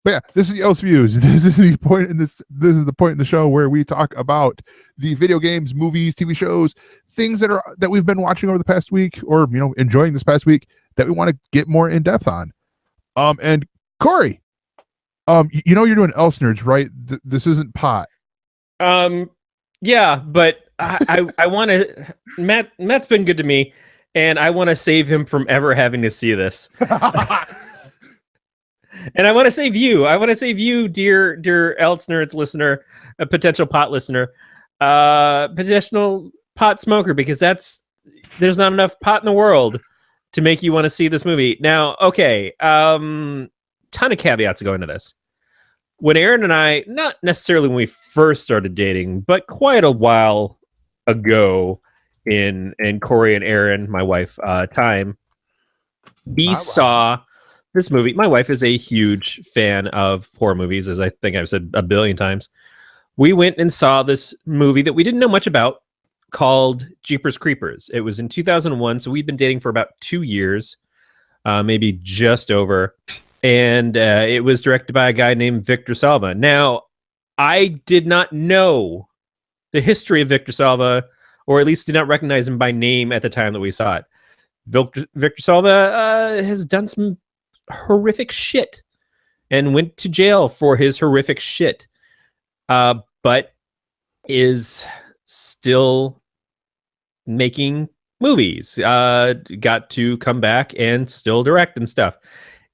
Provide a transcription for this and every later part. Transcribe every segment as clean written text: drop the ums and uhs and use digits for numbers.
But yeah, this is the ElseViews. This is the point in this is the point in the show where we talk about the video games, movies, TV shows, things that we've been watching over the past week, or enjoying this past week, that we want to get more in depth on. And Corey, you're doing ElseNerds, right? This isn't pot. Yeah, but I want to. Matt's been good to me, and I want to save him from ever having to see this. And I want to save you. I want to save you, dear ElseNerds listener, a potential pot listener, potential pot smoker, because there's not enough pot in the world to make you want to see this movie. Now, okay, ton of caveats go into this. When Aaron and I, not necessarily when we first started dating, but quite a while ago in Corey and Aaron, my wife, time, we saw this movie. My wife is a huge fan of horror movies, as I think I've said a billion times. We went and saw this movie that we didn't know much about called Jeepers Creepers. It was in 2001, so we'd been dating for about 2 years, maybe just over. And it was directed by a guy named Victor Salva. Now, I did not know the history of Victor Salva, or at least did not recognize him by name at the time that we saw it. Victor Salva has done some horrific shit and went to jail for his horrific shit, but is still making movies. Got to come back and still direct and stuff.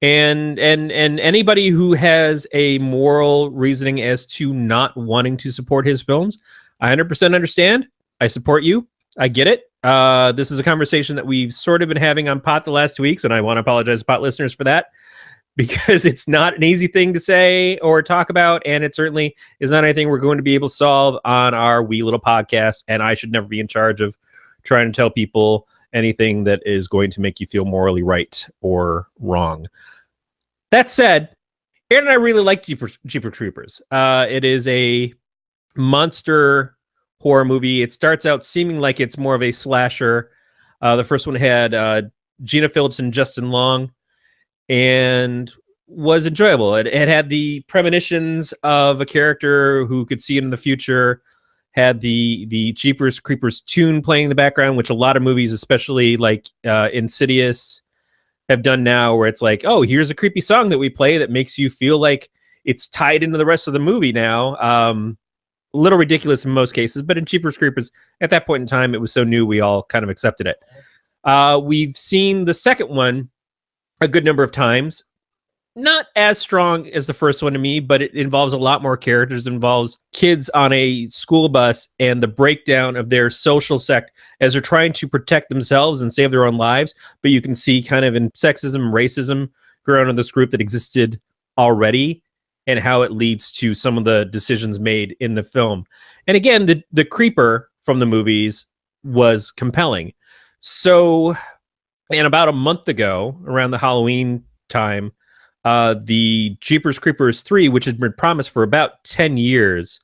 And anybody who has a moral reasoning as to not wanting to support his films, I 100% understand. I support you. I get it. This is a conversation that we've sort of been having on pot the last 2 weeks, and I want to apologize to pot listeners for that, because it's not an easy thing to say or talk about, and it certainly is not anything we're going to be able to solve on our wee little podcast, and I should never be in charge of trying to tell people anything that is going to make you feel morally right or wrong. That said, Aaron and I really like Jeepers Creepers. It is a monster horror movie. It starts out seeming like it's more of a slasher. The first one had Gina Phillips and Justin Long, and was enjoyable. It had the premonitions of a character who could see it in the future, had the Jeepers Creepers tune playing in the background, which a lot of movies, especially like Insidious, have done now, where it's like, oh, here's a creepy song that we play that makes you feel like it's tied into the rest of the movie now. A little ridiculous in most cases, but in Jeepers Creepers, at that point in time, it was so new, we all kind of accepted it. We've seen the second one a good number of times. Not as strong as the first one to me, but it involves a lot more characters. It involves kids on a school bus and the breakdown of their social sect as they're trying to protect themselves and save their own lives. But you can see kind of in sexism, racism growing in this group that existed already, and how it leads to some of the decisions made in the film. And again, the creeper from the movies was compelling. So, and about a month ago, around the Halloween time, the Jeepers Creepers 3, which had been promised for about 10 years,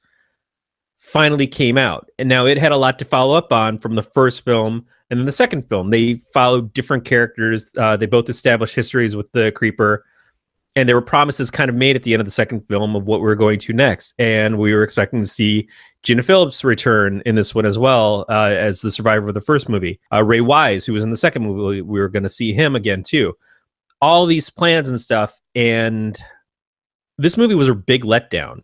finally came out. And now it had a lot to follow up on from the first film and then the second film. They followed different characters. They both established histories with the creeper. And there were promises kind of made at the end of the second film of what we were going to next. And we were expecting to see Gina Phillips return in this one as well, as the survivor of the first movie. Ray Wise, who was in the second movie, we were going to see him again too. All these plans and stuff. And this movie was a big letdown.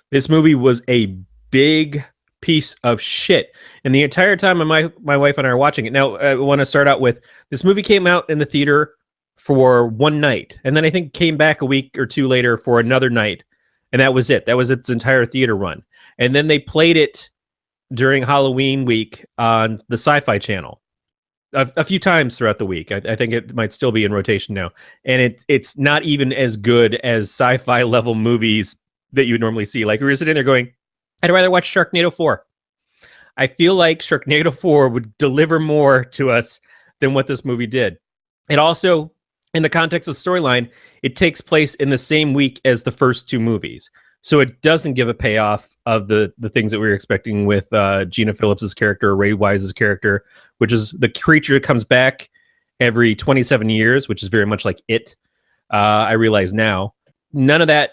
This movie was a big piece of shit. And the entire time my wife and I are watching it. Now, I want to start out with, this movie came out in the theater for one night, and then I think came back a week or two later for another night, and that was it. That was its entire theater run. And then they played it during Halloween week on the Sci-Fi Channel a few times throughout the week. I think it might still be in rotation now, and it's not even as good as sci-fi level movies that you would normally see. Like, we were sitting there going, I'd rather watch Sharknado 4. I feel like Sharknado 4 would deliver more to us than what this movie did. It also, in the context of storyline, it takes place in the same week as the first two movies. So it doesn't give a payoff of the things that we were expecting with Gina Phillips's character, Ray Wise's character, which is the creature comes back every 27 years, which is very much like It. I realize now. None of that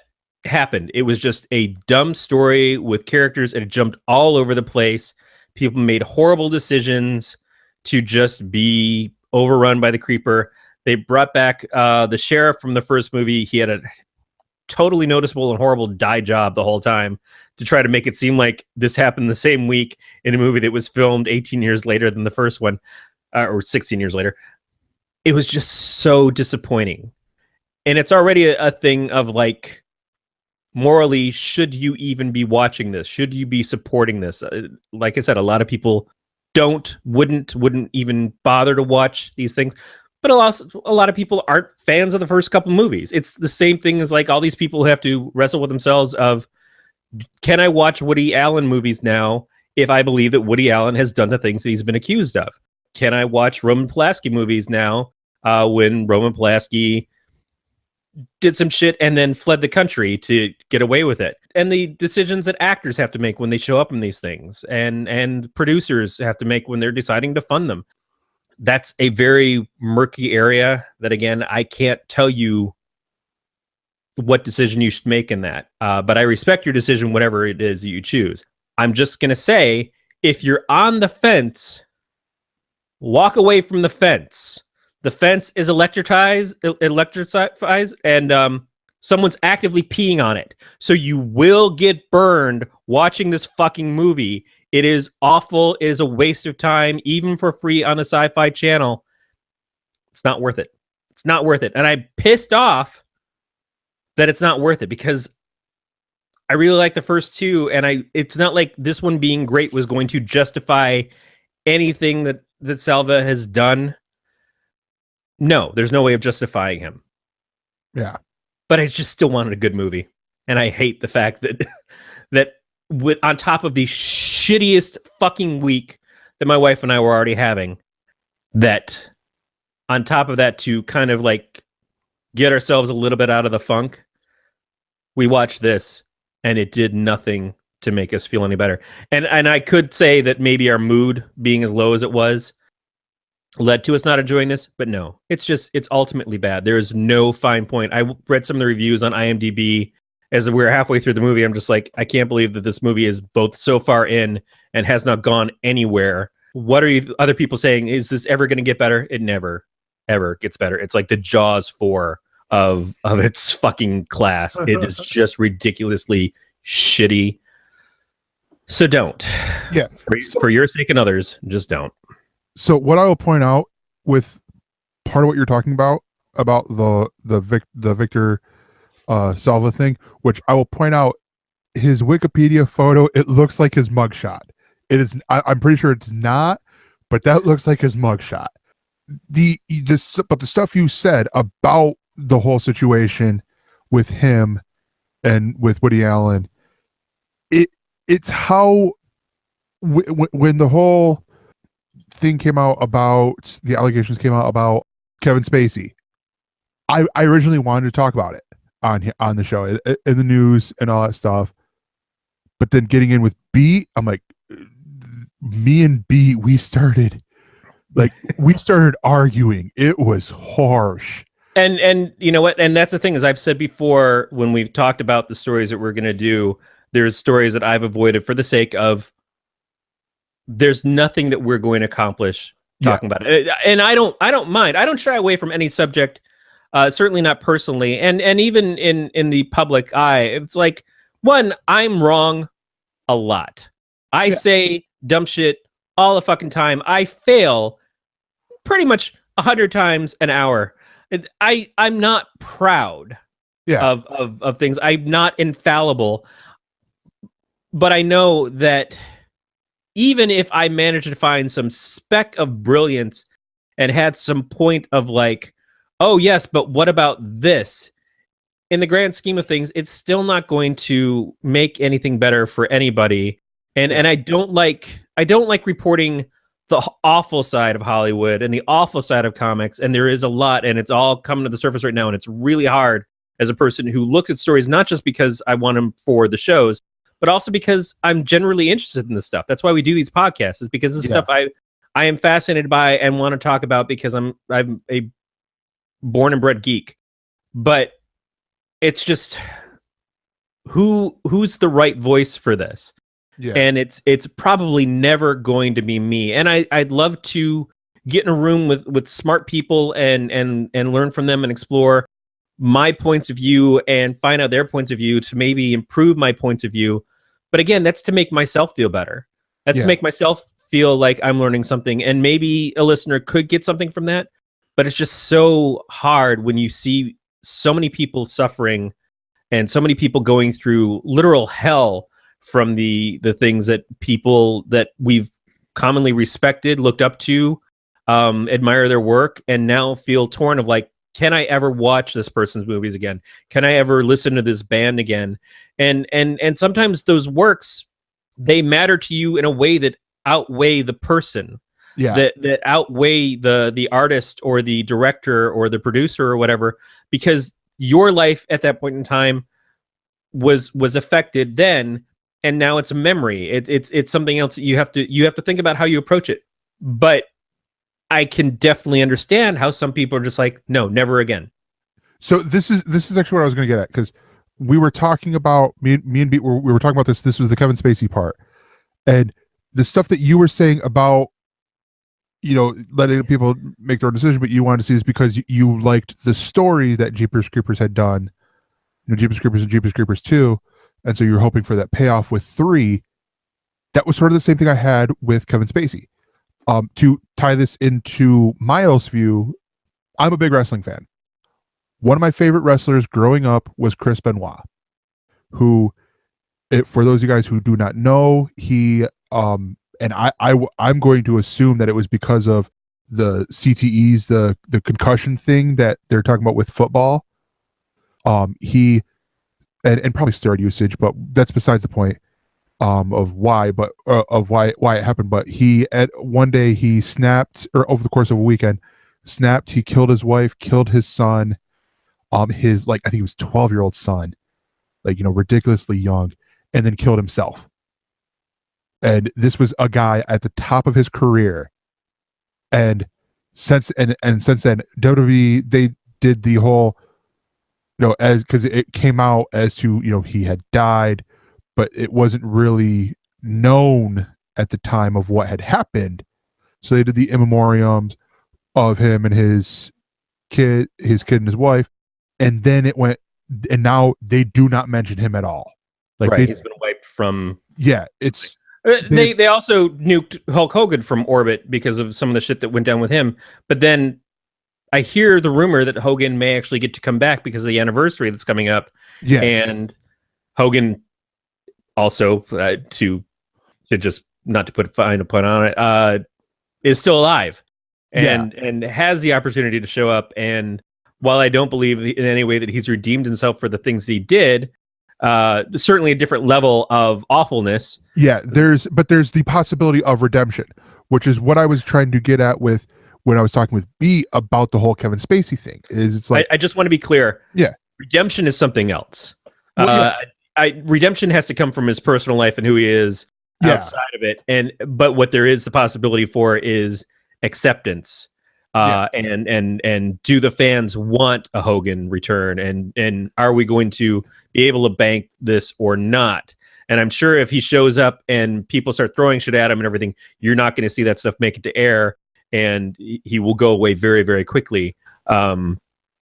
happened. It was just a dumb story with characters, and it jumped all over the place. People made horrible decisions to just be overrun by the creeper. They brought back the sheriff from the first movie. He had a totally noticeable and horrible dye job the whole time to try to make it seem like this happened the same week in a movie that was filmed 18 years later than the first one, or 16 years later. It was just so disappointing. And it's already a thing of like, morally, should you even be watching this? Should you be supporting this? Like I said, a lot of people wouldn't even bother to watch these things. But a lot of people aren't fans of the first couple movies. It's the same thing as like all these people who have to wrestle with themselves of, can I watch Woody Allen movies now if I believe that Woody Allen has done the things that he's been accused of? Can I watch Roman Polanski movies now when Roman Polanski did some shit and then fled the country to get away with it? And the decisions that actors have to make when they show up in these things, and producers have to make when they're deciding to fund them. That's a very murky area that, again, I can't tell you what decision you should make in that. But I respect your decision, whatever it is that you choose. I'm just going to say, if you're on the fence, walk away from the fence. The fence is electrifies, and someone's actively peeing on it. So you will get burned watching this fucking movie. It is awful. It is a waste of time, even for free on a Sci-Fi channel. It's not worth it. It's not worth it. And I'm pissed off that it's not worth it, because I really like the first two, and it's not like this one being great was going to justify anything that Salva has done. No, there's no way of justifying him. Yeah. But I just still wanted a good movie. And I hate the fact that on top of the shittiest fucking week that my wife and I were already having, that on top of that, to kind of like get ourselves a little bit out of the funk, we watched this, and it did nothing to make us feel any better. And I could say that maybe our mood being as low as it was led to us not enjoying this, but no, it's ultimately bad. There is no fine point. I read some of the reviews on IMDb as we were halfway through the movie. I'm just like, I can't believe that this movie is both so far in and has not gone anywhere. What are you other people saying? Is this ever going to get better? It never, ever gets better. It's like the Jaws 4 of its fucking class. It is just ridiculously shitty. So don't. Yeah. For your sake and others, just don't. So what I will point out with part of what you're talking about the Victor Salva thing, which I will point out, his Wikipedia photo, it looks like his mugshot. It is. I'm pretty sure it's not, but that looks like his mugshot. But the stuff you said about the whole situation with him and with Woody Allen, it's how when the whole thing came out about the allegations came out about Kevin Spacey, I originally wanted to talk about it on the show, in the news and all that stuff, but then getting in with B, I'm like, me and B, we started arguing. It was harsh. And you know what? And that's the thing, is I've said before, when we've talked about the stories that we're going to do, there's stories that I've avoided for the sake of, there's nothing that we're going to accomplish talking about it. And I don't mind. I don't shy away from any subject, certainly not personally. And even in the public eye, it's like, one, I'm wrong a lot. I say dumb shit all the fucking time. I fail pretty much 100 times an hour. I'm not proud of things. I'm not infallible. But I know that even if I managed to find some speck of brilliance and had some point of like, oh yes, but what about this? In the grand scheme of things, it's still not going to make anything better for anybody. And I don't like reporting the awful side of Hollywood and the awful side of comics. And there is a lot, and it's all coming to the surface right now. And it's really hard as a person who looks at stories, not just because I want them for the shows, but also because I'm generally interested in this stuff. That's why we do these podcasts, is because this stuff I am fascinated by and want to talk about, because I'm a born and bred geek. But it's just, who's the right voice for this? Yeah. And it's probably never going to be me. And I'd love to get in a room with smart people and learn from them and explore my points of view and find out their points of view to maybe improve my points of view. But again, that's to make myself feel better. That's to make myself feel like I'm learning something, and maybe a listener could get something from that. But it's just so hard when you see so many people suffering and so many people going through literal hell from the things that people that we've commonly respected, looked up to, admire their work, and now feel torn of like, can I ever watch this person's movies again? Can I ever listen to this band again? And sometimes those works, they matter to you in a way that outweigh the person. Yeah. That outweigh the artist or the director or the producer or whatever, because your life at that point in time was affected then, and now it's a memory. It's something else that you have to think about how you approach it. But I can definitely understand how some people are just like, no, never again. So this is actually what I was going to get at, because we were talking about me and Beat, we were talking about this. This was the Kevin Spacey part, and the stuff that you were saying about, you know, letting people make their own decision, but you wanted to see this because you liked the story that Jeepers Creepers had done, you know, Jeepers Creepers and Jeepers Creepers 2, and so you were hoping for that payoff with 3. That was sort of the same thing I had with Kevin Spacey. To tie this into my ElseView, I'm a big wrestling fan. One of my favorite wrestlers growing up was Chris Benoit, who, for those of you guys who do not know, he and I'm going to assume that it was because of the CTEs, the concussion thing that they're talking about with football. He and probably steroid usage, but that's besides the point. Of why it happened. But one day he snapped, or over the course of a weekend, snapped. He killed his wife, killed his son, his, like, I think he was 12-year-old son, like, you know, ridiculously young, and then killed himself. And this was a guy at the top of his career. And since then, WWE, they did the whole, you know, because it came out as to, you know, he had died, but it wasn't really known at the time of what had happened. So they did the in memoriams of him and his kid and his wife, and then it went, and now they do not mention him at all. Like, right, he's been wiped from. Yeah, it's. They also nuked Hulk Hogan from orbit because of some of the shit that went down with him. But then I hear the rumor that Hogan may actually get to come back because of the anniversary that's coming up. Yes. And Hogan also, to just not to put fine a pun on it, is still alive and has the opportunity to show up. And while I don't believe in any way that he's redeemed himself for the things that he did, certainly a different level of awfulness. Yeah, there's the possibility of redemption, which is what I was trying to get at with when I was talking with B about the whole Kevin Spacey thing. Is it's like, I just want to be clear. Yeah, redemption is something else. Well, redemption has to come from his personal life and who he is outside of it. But what there is the possibility for is acceptance. And do the fans want a Hogan return? And are we going to be able to bank this or not? And I'm sure if he shows up and people start throwing shit at him and everything, you're not going to see that stuff make it to air, and he will go away very, very quickly. But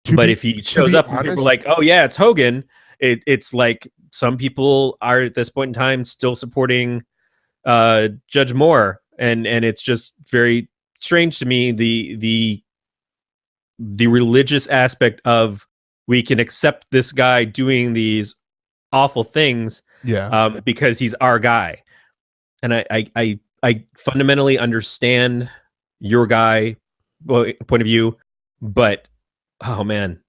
if he shows up and people are like, oh yeah, it's Hogan, it's like some people are at this point in time still supporting Judge Moore, and it's just very strange to me, the religious aspect of, we can accept this guy doing these awful things because he's our guy. And I fundamentally understand your guy point of view, but oh man,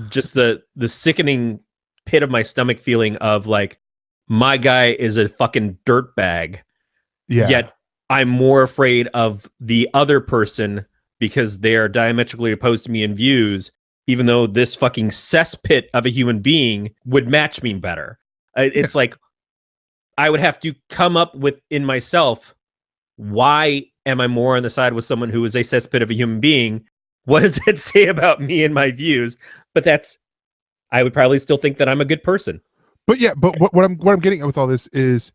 just the sickening pit of my stomach feeling of like, my guy is a fucking dirtbag. Yet I'm more afraid of the other person because they are diametrically opposed to me in views, even though this fucking cesspit of a human being would match me better. It's like, I would have to come up with in myself, why am I more on the side with someone who is a cesspit of a human being? What does it say about me and my views? But I would probably still think that I'm a good person. But yeah, but what I'm getting at with all this is,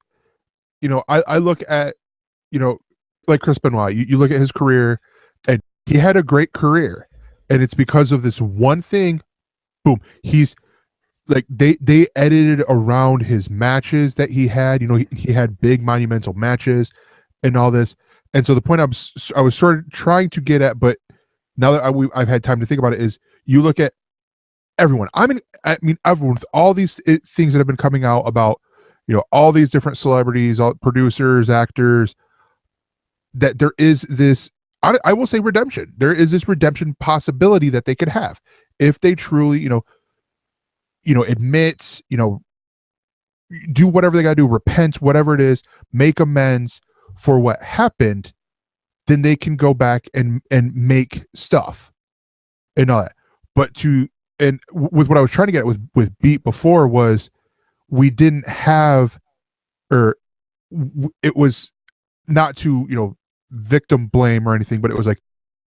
I look at, like Chris Benoit, you look at his career, and he had a great career, and it's because of this one thing. Boom, he's like they edited around his matches that he had. He had big monumental matches and all this. And so the point I was sort of trying to get at, but now that I've had time to think about it, is you look at everyone. I mean everyone with all these things that have been coming out about, all these different celebrities, all producers, actors, that there is this, I will say, redemption. There is this redemption possibility that they could have if they truly, admit, do whatever they got to do, repent, whatever it is, make amends for what happened. Then they can go back and make stuff and all that. But with what I was trying to get at with Beat before was, we didn't have, or it was not to, victim blame or anything, but it was like,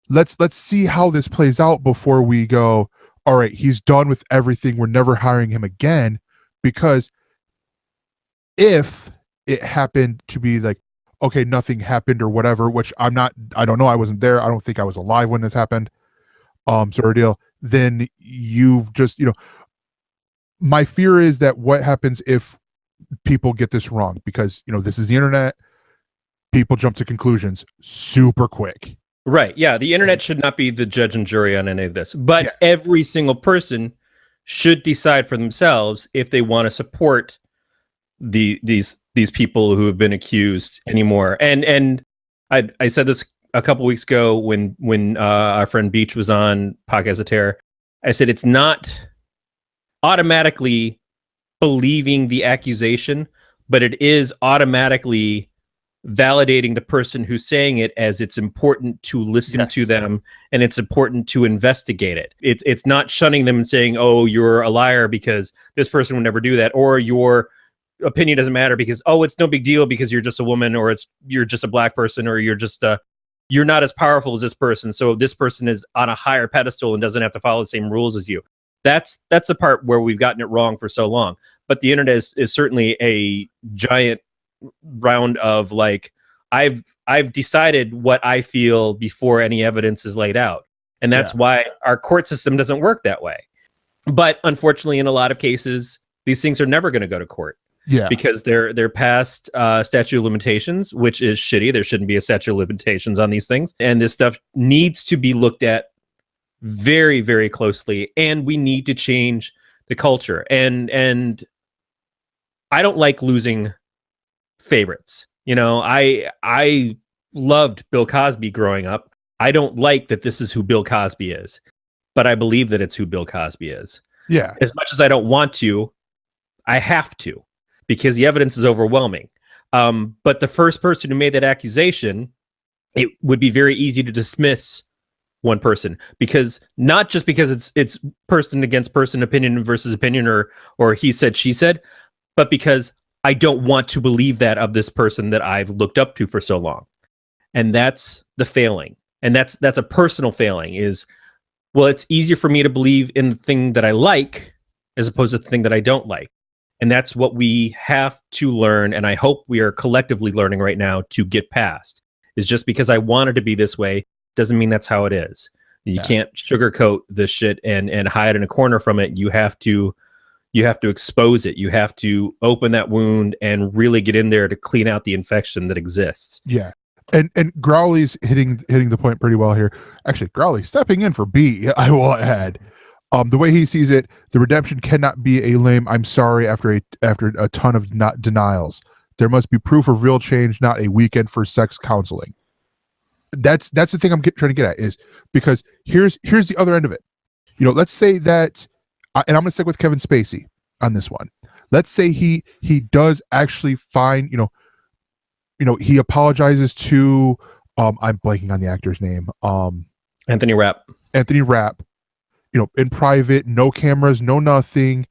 let's see how this plays out before we go, all right, he's done with everything, we're never hiring him again. Because if it happened to be like, okay, nothing happened or whatever, which I don't know, I wasn't there, I don't think I was alive when this happened, sort of deal, then you've just, my fear is that what happens if people get this wrong, because this is the internet, people jump to conclusions super quick. Right. Yeah. The internet should not be the judge and jury on any of this, but every single person should decide for themselves if they want to support these people who have been accused anymore. And I said this a couple weeks ago when our friend Beach was on Podcast of Terror. I said, it's not automatically believing the accusation, but it is automatically validating the person who's saying it, as it's important to listen to them, and it's important to investigate it. It's not shunning them and saying, oh, you're a liar because this person would never do that, or your opinion doesn't matter because, oh, it's no big deal because you're just a woman, or you're just a black person, or you're not as powerful as this person, so this person is on a higher pedestal and doesn't have to follow the same rules as you. That's the part where we've gotten it wrong for so long. But the internet is certainly a giant round of, like, I've decided what I feel before any evidence is laid out, and that's why our court system doesn't work that way. But unfortunately, in a lot of cases, these things are never going to go to court, because they're past statute of limitations, which is shitty. There shouldn't be a statute of limitations on these things, and this stuff needs to be looked at very, very closely, and we need to change the culture. And I don't like losing favorites. I loved Bill Cosby growing up. I don't like that this is who Bill Cosby is, but I believe that it's who Bill Cosby is. Yeah. As much as I don't want to, I have to, because the evidence is overwhelming. But the first person who made that accusation, it would be very easy to dismiss one person, because not just because it's person against person, opinion versus opinion, or he said, she said, but because I don't want to believe that of this person that I've looked up to for so long. And that's the failing. And that's a personal failing, is, well, it's easier for me to believe in the thing that I like as opposed to the thing that I don't like. And that's what we have to learn. And I hope we are collectively learning right now to get past, is just because I want it to be this way doesn't mean that's how it is. You can't sugarcoat this shit and hide in a corner from it. You have to expose it. You have to open that wound and really get in there to clean out the infection that exists. Yeah. And Growly's hitting the point pretty well here. Actually, Growly stepping in for B, I will add. The way he sees it, the redemption cannot be a lame "I'm sorry" after a ton of denials. There must be proof of real change, not a weekend for sex counseling. That's the thing I'm trying to get at, is because here's the other end of it. Let's say that, and I'm going to stick with Kevin Spacey on this one. Let's say he does actually find, he apologizes to, I'm blanking on the actor's name. Anthony Rapp. In private, no cameras, no nothing.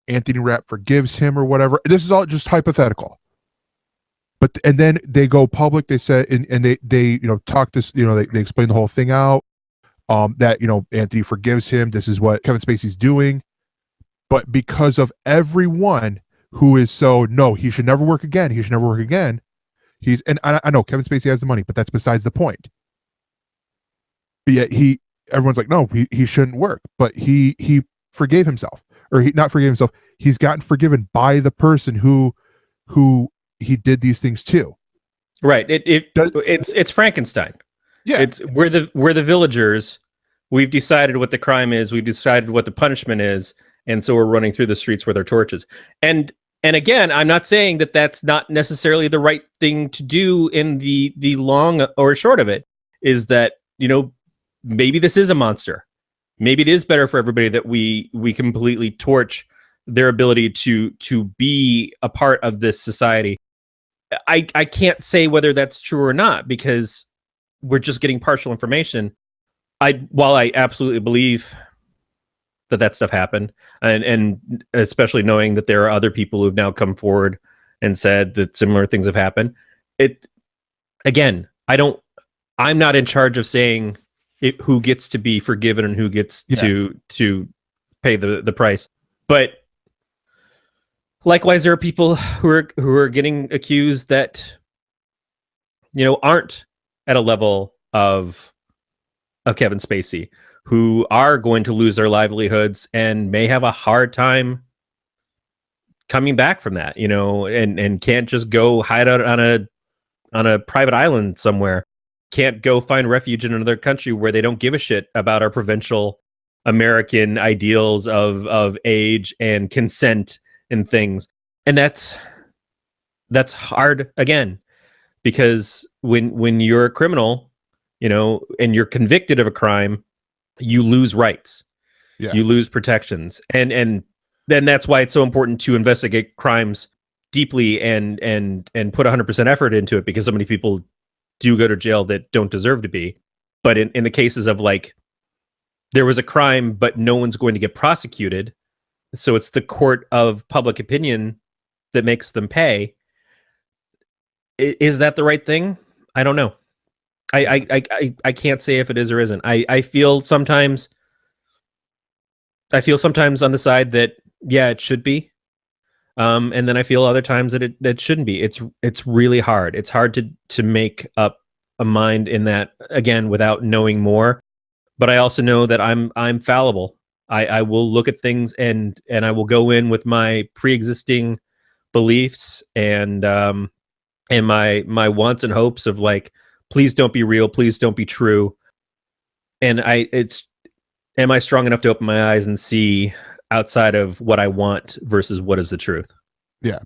Anthony Rapp forgives him or whatever. This is all just hypothetical. And then they go public. They said, and they talk this, they explain the whole thing out. That Anthony forgives him. This is what Kevin Spacey's doing. But because of everyone who is so, no, he should never work again. He should never work again. And I know Kevin Spacey has the money, but that's besides the point. But yet everyone's like, no, he shouldn't work. But he forgave himself, or he not forgave himself. He's gotten forgiven by the person who he did these things to. Right. It's Frankenstein. Yeah. We're the villagers. We've decided what the crime is. We've decided what the punishment is, and so we're running through the streets with our torches. And again, I'm not saying that that's not necessarily the right thing to do in the long or short of it. Is that, you know, maybe this is a monster. Maybe it is better for everybody that we completely torch their ability to be a part of this society. I can't say whether that's true or not, because we're just getting partial information. While I absolutely believe that stuff happened, and especially knowing that there are other people who've now come forward and said that similar things have happened. I'm not in charge of saying who gets to be forgiven and who gets to pay the price. But likewise, there are people who are getting accused that, you know, aren't at a level of Kevin Spacey, who are going to lose their livelihoods and may have a hard time coming back from that, you know, and can't just go hide out on a private island somewhere, can't go find refuge in another country where they don't give a shit about our provincial American ideals of age and consent and things. And that's hard, again, because when you're a criminal, you know, and you're convicted of a crime, you lose rights, you lose protections, and then that's why it's so important to investigate crimes deeply and put 100% effort into it, because so many people do go to jail that don't deserve to be. But in the cases of, like, there was a crime but no one's going to get prosecuted, so it's the court of public opinion that makes them pay. Is that the right thing? I don't know. I can't say if it is or isn't. I feel sometimes on the side that, yeah, it should be. And then I feel other times that it shouldn't be. It's really hard. It's hard to make up a mind in that, again, without knowing more. But I also know that I'm fallible. I will look at things and I will go in with my pre-existing beliefs and my wants and hopes of, like, please don't be real, please don't be true. And am I strong enough to open my eyes and see outside of what I want versus what is the truth? Yeah.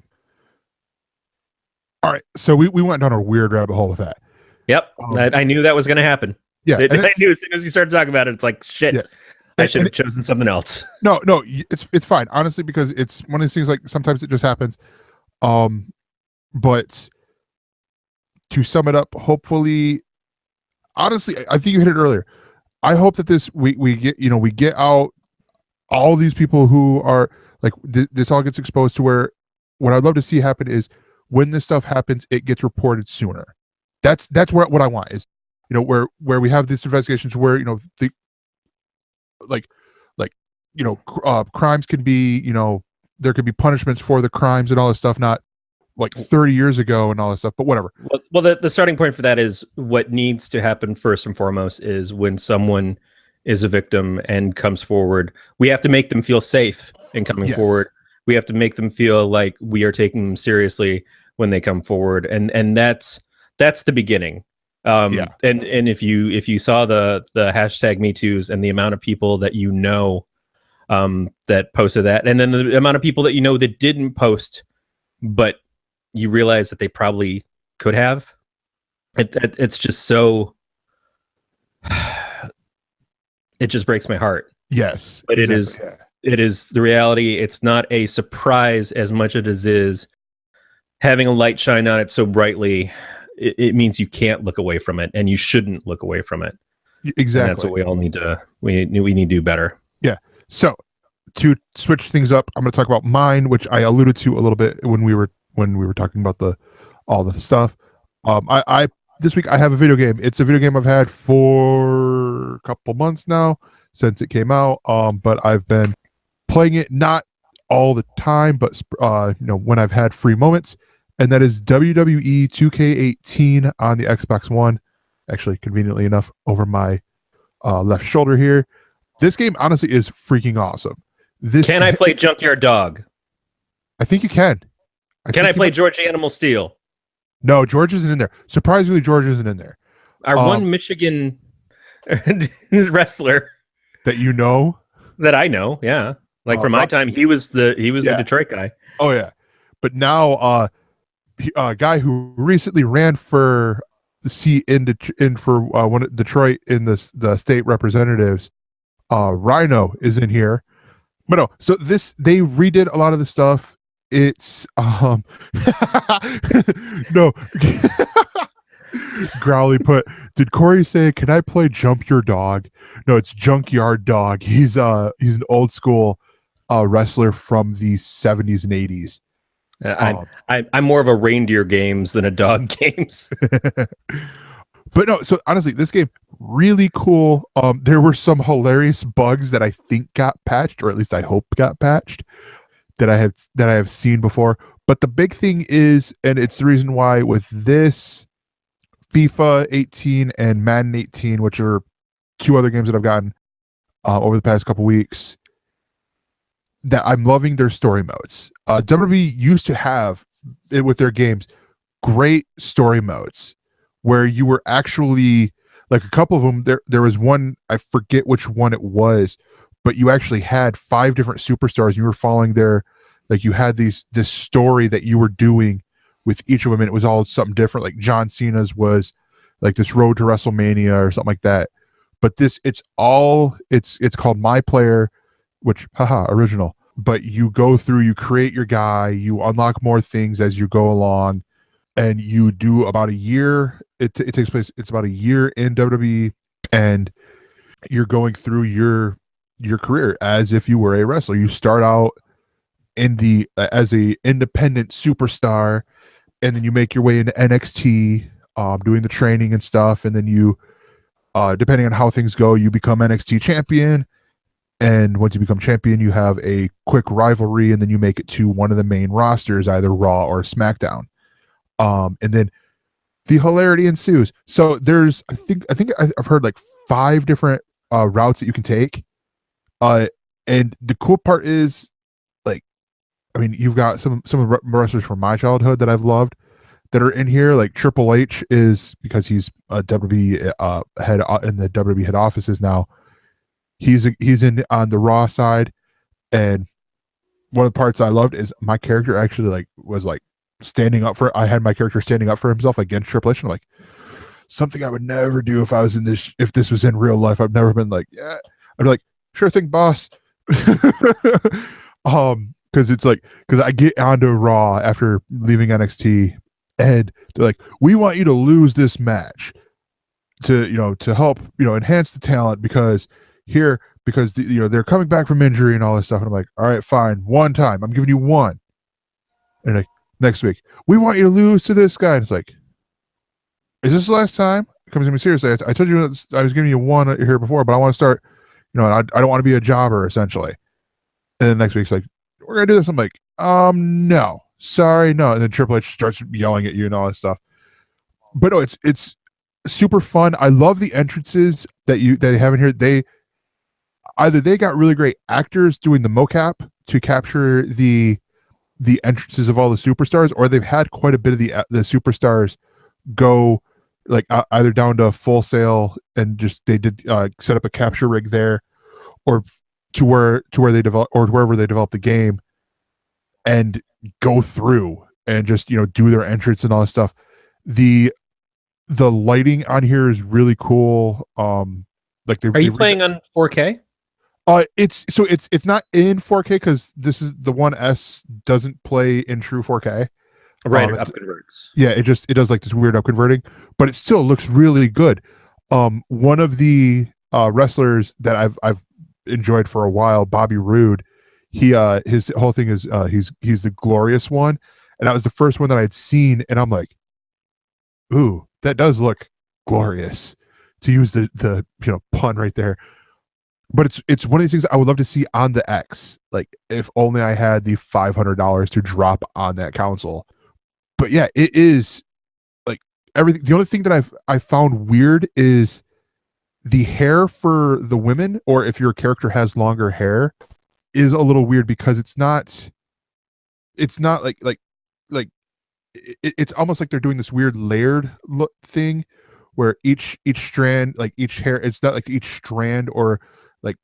All right. So we went down a weird rabbit hole with that. Yep. I knew that was going to happen. Yeah. I knew as soon as you started talking about it, it's like, shit, yeah. I should have chosen something else. No, it's fine. Honestly, because it's one of these things, like, sometimes it just happens. But to sum it up, hopefully, honestly, I think you hit it earlier. I hope that we get out all these people who are, like, this all gets exposed to where what I'd love to see happen is when this stuff happens, it gets reported sooner. That's what I want is, you know, where we have these investigations where, you know, the crimes can be, you know, there could be punishments for the crimes and all this stuff, not like 30 years ago and all this stuff, but whatever. Well, the starting point for that is what needs to happen first and foremost is when someone is a victim and comes forward, we have to make them feel safe in coming forward. We have to make them feel like we are taking them seriously when they come forward. And that's the beginning. And if you saw the hashtag #MeToos and the amount of people that you know that posted that, and then the amount of people that you know that didn't post, but you realize that they probably could have, it's just so, it just breaks my heart. Yes, but exactly. It is the reality. It's not a surprise as much as it is having a light shine on it so brightly. It means you can't look away from it, and you shouldn't look away from it. Exactly. And that's what we all need to. We need to do better. Yeah. So to switch things up, I'm going to talk about mine, which I alluded to a little bit when we were talking about all the stuff. I this week I have a video game. It's a video game I've had for a couple months now since it came out. But I've been playing it not all the time, but when I've had free moments, and that is WWE 2K18 on the Xbox One. Actually, conveniently enough, over my left shoulder here. This game honestly is freaking awesome. Can I play Junkyard Dog? I think you can. Can I play George Animal Steel? No, George isn't in there. Surprisingly, George isn't in there. Our one Michigan wrestler that you know, that I know, yeah. Like from my time, he was the Detroit guy. Oh yeah, but now a guy who recently ran for the seat in for one of Detroit in the state representatives, Rhino is in here. But no, so they redid a lot of the stuff. It's no. Growly put, did Corey say, can I play Jump Your Dog? No, it's Junkyard Dog. He's an old school wrestler from the 70s and 80s. I'm more of a reindeer games than a dog games. But no, so honestly, this game really cool. There were some hilarious bugs that I think got patched, or at least I hope got patched, that I have seen before. But the big thing is, and it's the reason why with this FIFA 18 and Madden 18, which are two other games that I've gotten over the past couple weeks, that I'm loving their story modes. WWE used to have it with their games great story modes where you were actually, like, a couple of them, there was one, I forget which one it was, but you actually had 5 different superstars. You were following their, like, you had this story that you were doing with each of them, and it was all something different. Like John Cena's was like this road to WrestleMania or something like that. But it's called My Player, which original. But you go through, you create your guy, you unlock more things as you go along, and you do about a year. It takes place. It's about a year in WWE, and you're going through your career as if you were a wrestler. You start out as a independent superstar, and then you make your way into NXT, doing the training and stuff, and then you, depending on how things go, you become NXT champion. And once you become champion, you have a quick rivalry, and then you make it to one of the main rosters, either Raw or SmackDown. And then the hilarity ensues. So there's, I think I've heard like 5 different routes that you can take. And the cool part is, like, I mean, you've got some wrestlers from my childhood that I've loved that are in here. Like Triple H is, because he's a WWE head in the WWE head offices now. He's in on the Raw side, and one of the parts I loved is my character actually was standing up for. I had my character standing up for himself against Triple H, and I'm like, something I would never do if I was in this. If this was in real life, I've never been like, yeah. I'd be like, sure thing, boss. Because I get onto Raw after leaving NXT, and they're like, we want you to lose this match to help enhance the talent because they're coming back from injury and all this stuff. And I'm like, all right, fine, one time, I'm giving you one. And like, next week, we want you to lose to this guy. And it's like, is this the last time? It comes to me seriously. I told you I was giving you one here before, but I want to start, I don't want to be a jobber essentially. And then next week's like, we're gonna do this. I'm like, no, sorry, no. And then Triple H starts yelling at you and all that stuff. But no, it's super fun. I love the entrances that they have in here. They got really great actors doing the mocap to capture the entrances of all the superstars, or they've had quite a bit of the superstars go like either down to Full Sail and just they did set up a capture rig there, or to where they develop, or wherever they develop the game, and go through and just do their entrance and all this stuff. The lighting on here is really cool. Are you playing on 4K? It's not in 4K because this is the 1S doesn't play in true 4K. Right, up converts. Yeah, it does like this weird up converting, but it still looks really good. One of the wrestlers that I've enjoyed for a while, Bobby Roode, his whole thing is he's the glorious one, and that was the first one that I'd seen, and I'm like, ooh, that does look glorious, to use the pun right there. but it's one of these things I would love to see on the X. Like, if only I had the $500 to drop on that console. But yeah, it is like everything. The only thing that I found weird is the hair for the women, or if your character has longer hair, is a little weird because it's not like it's almost like they're doing this weird layered look thing where each strand, like each hair, it's not like each strand or like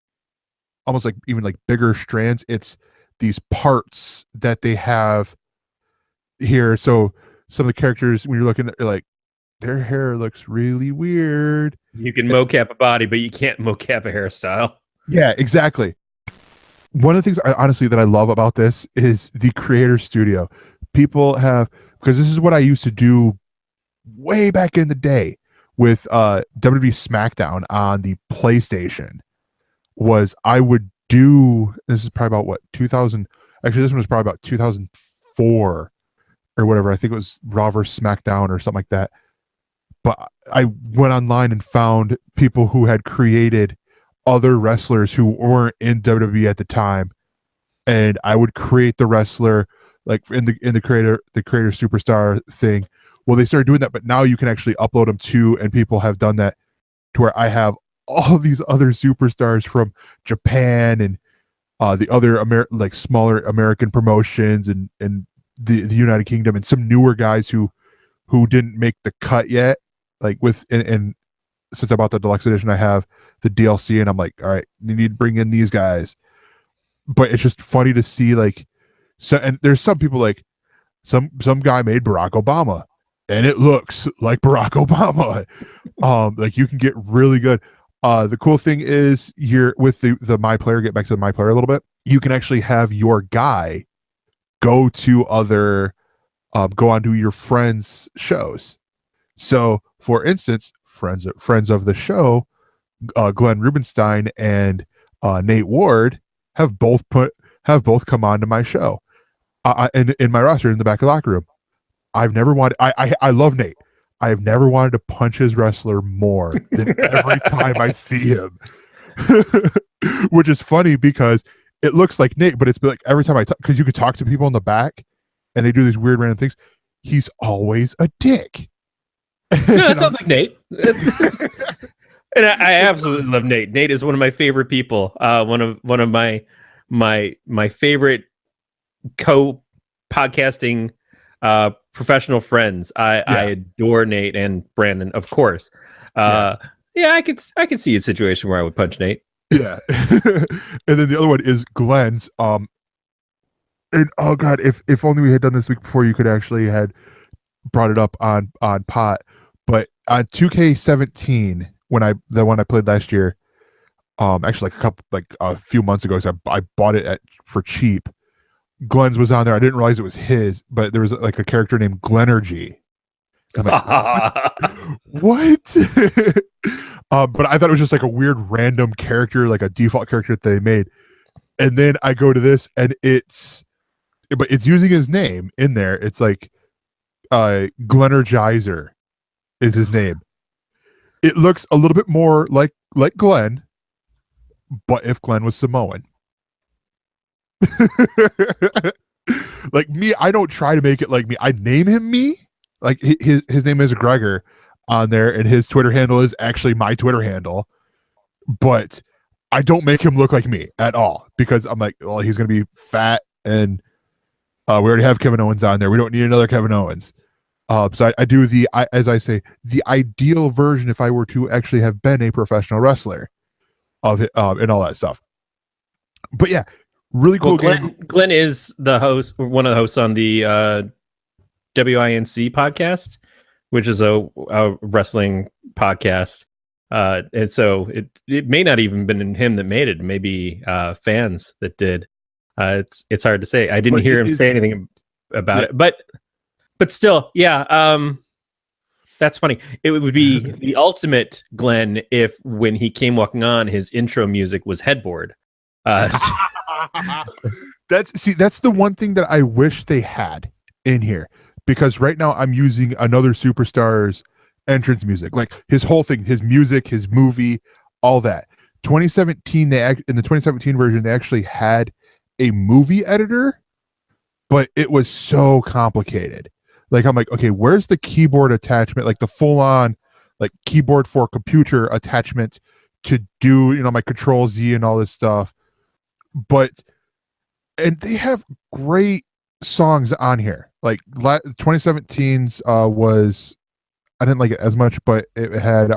almost like even like bigger strands. It's these parts that they have here. So some of the characters, when you're looking at, like, their hair looks really weird. You can mocap a body, but you can't mocap a hairstyle. Yeah, exactly. One of the things honestly that I love about this is the creator studio. People have, because this is what I used to do way back in the day with WWE SmackDown on the PlayStation, was I would do, this is probably about what, 2000, actually this one was probably about 2004 or whatever. I think it was Raw vs SmackDown or something like that. But I went online and found people who had created other wrestlers who weren't in WWE at the time, and I would create the wrestler like in the creator superstar thing. Well, they started doing that, but now you can actually upload them too, and people have done that to where I have all these other superstars from Japan and the other like smaller American promotions and the United Kingdom, and some newer guys who didn't make the cut yet. Like with and since I bought the deluxe edition, I have the DLC, and I'm like, all right, you need to bring in these guys. But it's just funny to see, like, so, and there's some people, like some guy made Barack Obama, and it looks like Barack Obama. Like, you can get really good. The cool thing is, here with the My Player, get back to the My Player a little bit, you can actually have your guy go to other go onto your friends' shows. So, for instance, friends of the show, Glenn Rubenstein and Nate Ward have both come on to my show, in my roster in the back of the locker room. I've never wanted. I love Nate. I have never wanted to punch his wrestler more than every time I see him, which is funny because it looks like Nate, but it's like every time I talk, because you could talk to people in the back, and they do these weird random things. He's always a dick. No, it sounds like Nate. And I absolutely love Nate. Nate is one of my favorite people. One of my favorite co-podcasting professional friends. I adore Nate and Brandon, of course. Yeah, I could see a situation where I would punch Nate. Yeah. And then the other one is Glenn's. And oh god, if only we had done this week before, you could actually had brought it up on pot. But on 2K17, the one I played last year, actually a few months ago, so I bought it for cheap. Glenn's was on there. I didn't realize it was his, but there was like a character named Glennergy. I'm like, what? But I thought it was just like a weird random character, like a default character that they made. And then I go to this, and it's using his name in there. It's like Glennergizer is his name. It looks a little bit more like Glenn, but if Glenn was Samoan. Like me, I don't try to make it like me. I name him me. Like his name is Gregor on there, and his Twitter handle is actually my Twitter handle. But I don't make him look like me at all, because I'm like, well, he's gonna be fat, and we already have Kevin Owens on there. We don't need another Kevin Owens. So I do as I say, the ideal version if I were to actually have been a professional wrestler of it, and all that stuff. But yeah, really cool game. Glenn is the host, one of the hosts on the WINC podcast, which is a wrestling podcast. And so it may not even been him that made it. Maybe fans that did. It's hard to say. I didn't hear him say anything about it, but still, yeah. That's funny. It would be the ultimate Glenn if, when he came walking on, his intro music was Headboard. That's the one thing that I wish they had in here, because right now I'm using another superstar's entrance music, like his whole thing, his music, his movie, all that. 2017, in the 2017 version, they actually had a movie editor, but it was so complicated. Like, I'm like, okay, where's the keyboard attachment? Like the full on like keyboard for computer attachment to do, my Control Z and all this stuff. And they have great songs on here. Like 2017's was, I didn't like it as much, but it had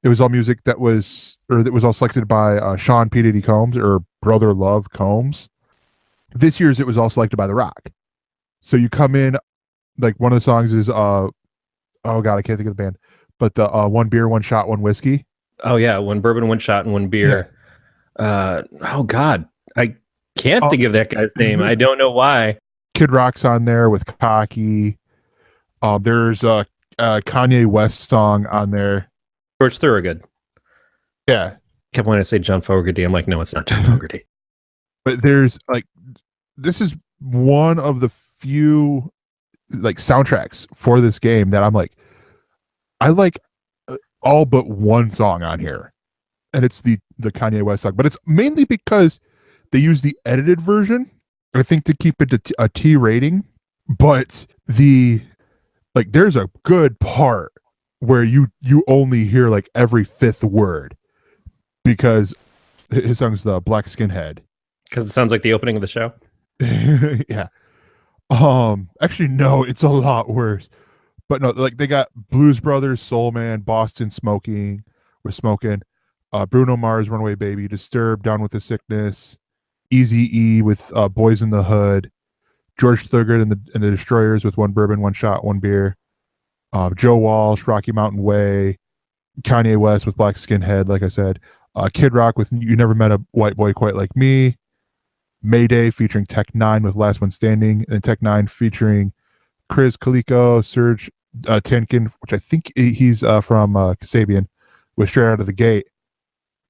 it was all music that was all selected by Sean P. Diddy Combs, or Brother Love Combs. This year's it was all selected by The Rock. So you come in, like one of the songs is oh god, I can't think of the band, but the One Beer, One Shot, One Whiskey. Oh yeah, One Bourbon, One Shot, and One Beer. Yeah. Oh god, I can't think of that guy's name. I don't know why. Kid Rock's on there with Cocky. There's a Kanye West song on there. George Thorogood. Yeah. Kept wanting to say John Fogerty. I'm like, no, it's not John Fogerty. But there's like, this is one of the few like soundtracks for this game that I'm like, I like all but one song on here, and it's the Kanye West song. But it's mainly because they use the edited version, I think, to keep it to a T rating. But there's a good part where you only hear like every fifth word, because his song's the Black Skinhead. Because it sounds like the opening of the show. Yeah. Actually, no, it's a lot worse. But no, like they got Blues Brothers, Soul Man, Boston Smoking, We're Smoking, Bruno Mars, Runaway Baby, Disturbed, Down with the Sickness, Eazy-E with Boys in the Hood, George Thorogood and the Destroyers with One Bourbon, One Shot, One Beer, Joe Walsh, Rocky Mountain Way, Kanye West with Black Skinhead, like I said, Kid Rock with You Never Met a White Boy Quite Like Me, Mayday featuring Tech Nine with Last One Standing, and Tech Nine featuring Chris Kaliko, Serge Tankin, which I think he's from Kasabian, with Straight Out of the Gate.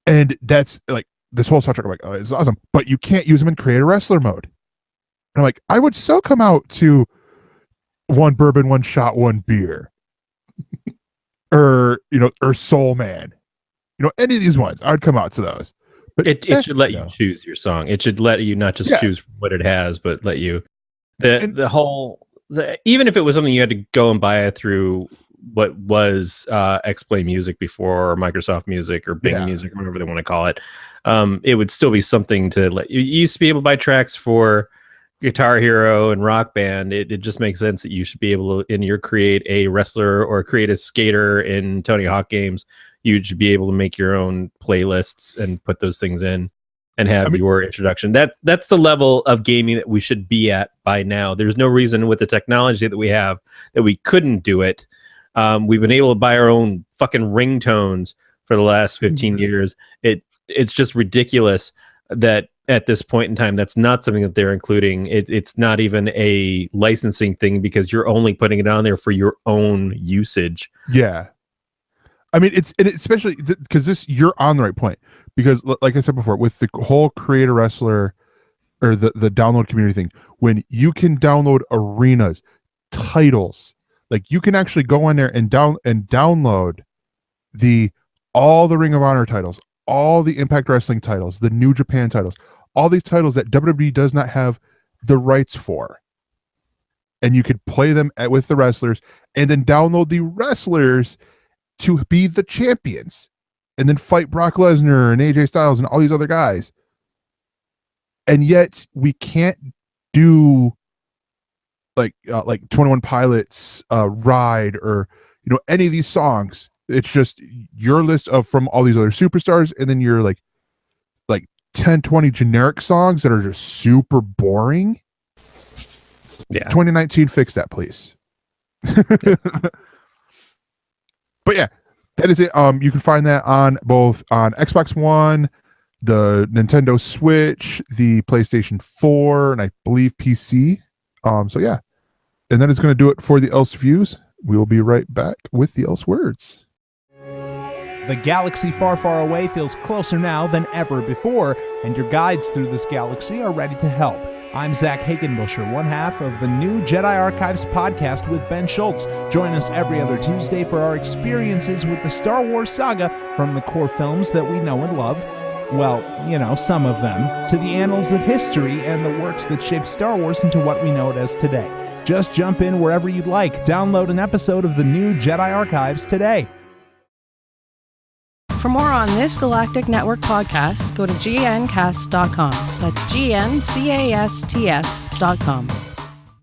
And that's like this whole soundtrack. I'm like, oh, it's awesome, but you can't use them in Create a Wrestler mode. And I'm like, I would so come out to One Bourbon, One Shot, One Beer, or Soul Man, any of these ones, I would come out to those. But it should let you choose your song. It should let you not just choose what it has, but let you even if it was something you had to go and buy through what was XPlay Music before, or Microsoft Music, or Bing Music, or whatever they want to call it, it would still be something to let you. You used to be able to buy tracks for Guitar Hero and Rock Band. It just makes sense that you should be able to, create a wrestler or create a skater in Tony Hawk games. You should be able to make your own playlists and put those things in and have your introduction. That's the level of gaming that we should be at by now. There's no reason with the technology that we have that we couldn't do it. We've been able to buy our own fucking ringtones for the last 15 years. It's just ridiculous that at this point in time, that's not something that they're including. It's not even a licensing thing, because you're only putting it on there for your own usage. Yeah. I mean, it's especially because you're on the right point, because like I said before, with the whole Create a Wrestler or the download community thing, when you can download arenas, titles, like you can actually go on there and download all the Ring of Honor titles, all the Impact Wrestling titles, the New Japan titles, all these titles that WWE does not have the rights for. And you could play them with the wrestlers, and then download the wrestlers to be the champions, and then fight Brock Lesnar and AJ Styles and all these other guys. And yet we can't do like 21 Pilots, Ride, or any of these songs. It's just your list of from all these other superstars, and then you're like 10, 20 generic songs that are just super boring. Yeah. 2019, fix that, please. But yeah, that is it. You can find that on both on Xbox One, the Nintendo Switch, the PlayStation 4, and I believe PC. So yeah. And that is going to do it for the ElseViews. We will be right back with the Else Words. The galaxy far, far away feels closer now than ever before, and your guides through this galaxy are ready to help. I'm Zach Hagenbusher, one half of the new Jedi Archives podcast with Ben Schultz. Join us every other Tuesday for our experiences with the Star Wars saga, from the core films that we know and love, well, you know, some of them, to the annals of history and the works that shaped Star Wars into what we know it as today. Just jump in wherever you'd like. Download an episode of the new Jedi Archives today. For more on this Galactic Network podcast, go to gncast.com. That's GNCASTS.com.